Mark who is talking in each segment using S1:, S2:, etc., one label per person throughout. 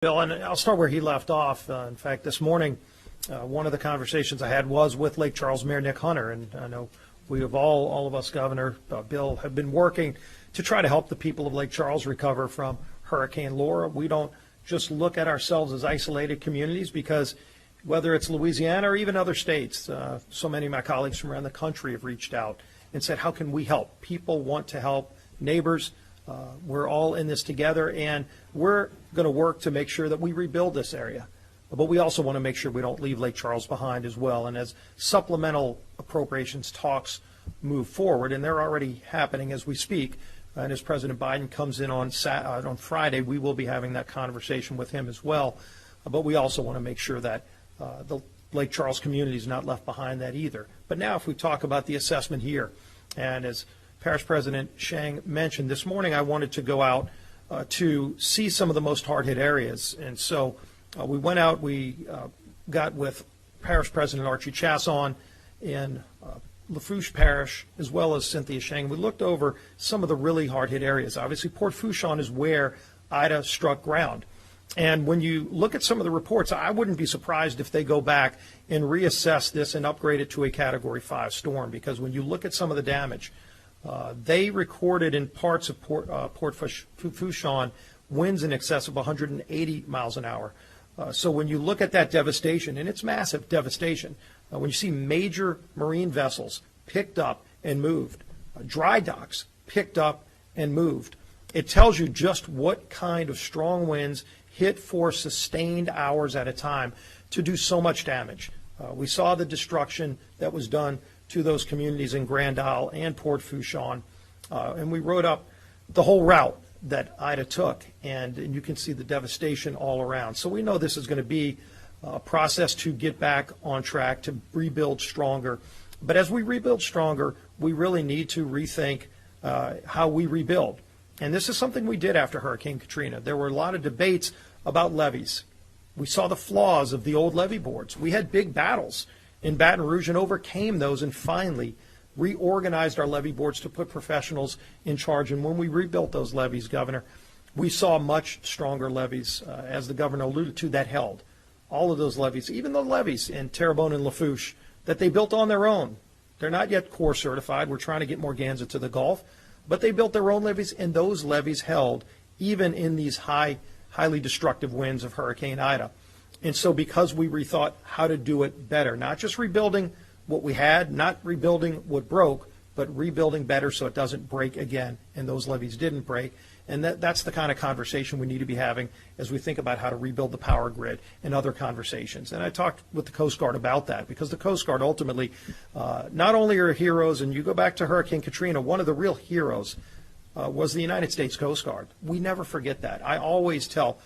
S1: Bill, and I'll start where he left off. In fact, this morning, one of the conversations I had was with Lake Charles Mayor Nick Hunter, and I know we have all of us, Governor Bill, have been working to try to help the people of Lake Charles recover from Hurricane Laura. We don't just look at ourselves as isolated communities, because whether it's Louisiana or even other states, so many of my colleagues from around the country have reached out and said, how can we help? People want to help neighbors. We're all in this together, and we're going to work to make sure that we rebuild this area. But we also want to make sure we don't leave Lake Charles behind as well. And as supplemental appropriations talks move forward, and they're already happening as we speak, and as President Biden comes in on Friday, we will be having that conversation with him as well. But we also want to make sure that the Lake Charles community is not left behind that either. But now if we talk about the assessment here, and as Parish President Shang mentioned, this morning I wanted to go out to see some of the most hard-hit areas. And so we went out, we got with Parish President Archie Chasson in Lafourche Parish, as well as Cynthia Shang. We looked over some of the really hard-hit areas. Obviously, Port Fourchon is where Ida struck ground. And when you look at some of the reports, I wouldn't be surprised if they go back and reassess this and upgrade it to a Category 5 storm, because when you look at some of the damage, they recorded in parts of Port Fourchon winds in excess of 180 miles an hour. So when you look at that devastation, and it's massive devastation, when you see major marine vessels picked up and moved, dry docks picked up and moved, it tells you just what kind of strong winds hit for sustained hours at a time to do so much damage. We saw the destruction that was done to those communities in Grand Isle and Port Fourchon, and we wrote up the whole route that Ida took, and you can see the devastation all around. So we know this is going to be a process to get back on track, to rebuild stronger. But as we rebuild stronger, we really need to rethink how we rebuild. And this is something we did after Hurricane Katrina. There were a lot of debates about levees. We saw the flaws of the old levee boards. We had big battles in Baton Rouge and overcame those, and finally reorganized our levee boards to put professionals in charge. And when we rebuilt those levees, Governor, we saw much stronger levees, as the governor alluded to, that held. All of those levees, even the levees in Terrebonne and Lafourche that they built on their own. They're not yet Corps certified. We're trying to get Morganza to the Gulf. But they built their own levees, and those levees held even in these highly destructive winds of Hurricane Ida. And so because we rethought how to do it better, not just rebuilding what we had, not rebuilding what broke, but rebuilding better so it doesn't break again, and those levees didn't break. And that's the kind of conversation we need to be having as we think about how to rebuild the power grid and other conversations. And I talked with the Coast Guard about that, because the Coast Guard ultimately not only are heroes, and you go back to Hurricane Katrina, one of the real heroes was the United States Coast Guard. We never forget that. I always tell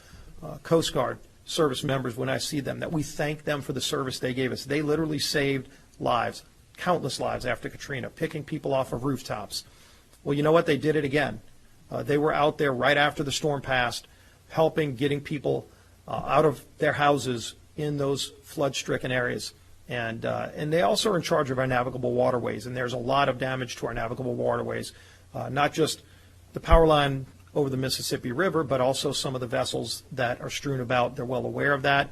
S1: Coast Guard service members when I see them that we thank them for the service they gave us. They literally saved lives, countless lives after Katrina, picking people off of rooftops. Well, you know what? They did it again. They were out there right after the storm passed, helping getting people out of their houses in those flood-stricken areas. And they also are in charge of our navigable waterways, and there's a lot of damage to our navigable waterways, not just the power line over the Mississippi River, but also some of the vessels that are strewn about. They're well aware of that.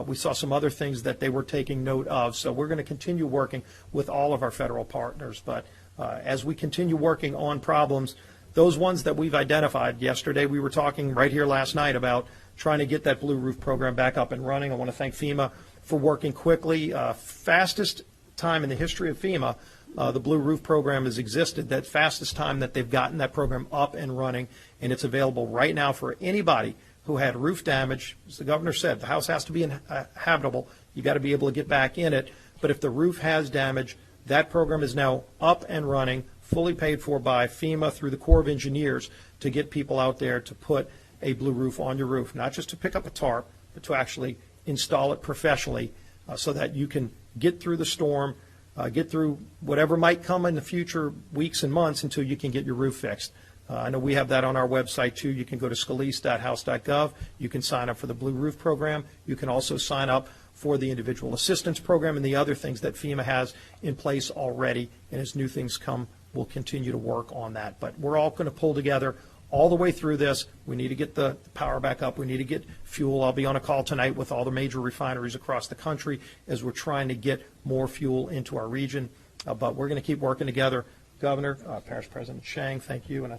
S1: We saw some other things that they were taking note of. So we're going to continue working with all of our federal partners. But as we continue working on problems, those ones that we've identified, yesterday we were talking right here last night about trying to get that Blue Roof program back up and running. I want to thank FEMA for working quickly. Fastest time in the history of FEMA, the Blue Roof program has existed, that fastest time that they've gotten that program up and running, and it's available right now for anybody who had roof damage. As the governor said, the house has to be habitable. You got to be able to get back in it. But if the roof has damage, that program is now up and running, fully paid for by FEMA through the Corps of Engineers, to get people out there to put a blue roof on your roof, not just to pick up a tarp, but to actually install it professionally so that you can get through the storm, get through whatever might come in the future weeks and months until you can get your roof fixed. I know we have that on our website too. You can go to scalise.house.gov. You can sign up for the Blue Roof program. You can also sign up for the individual assistance program and the other things that FEMA has in place already. And as new things come, we'll continue to work on that. But we're all going to pull together all the way through this. We need to get the power back up. We need to get fuel. I'll be on a call tonight with all the major refineries across the country as we're trying to get more fuel into our region. But we're going to keep working together. Governor, Parish President Shang, thank you. And I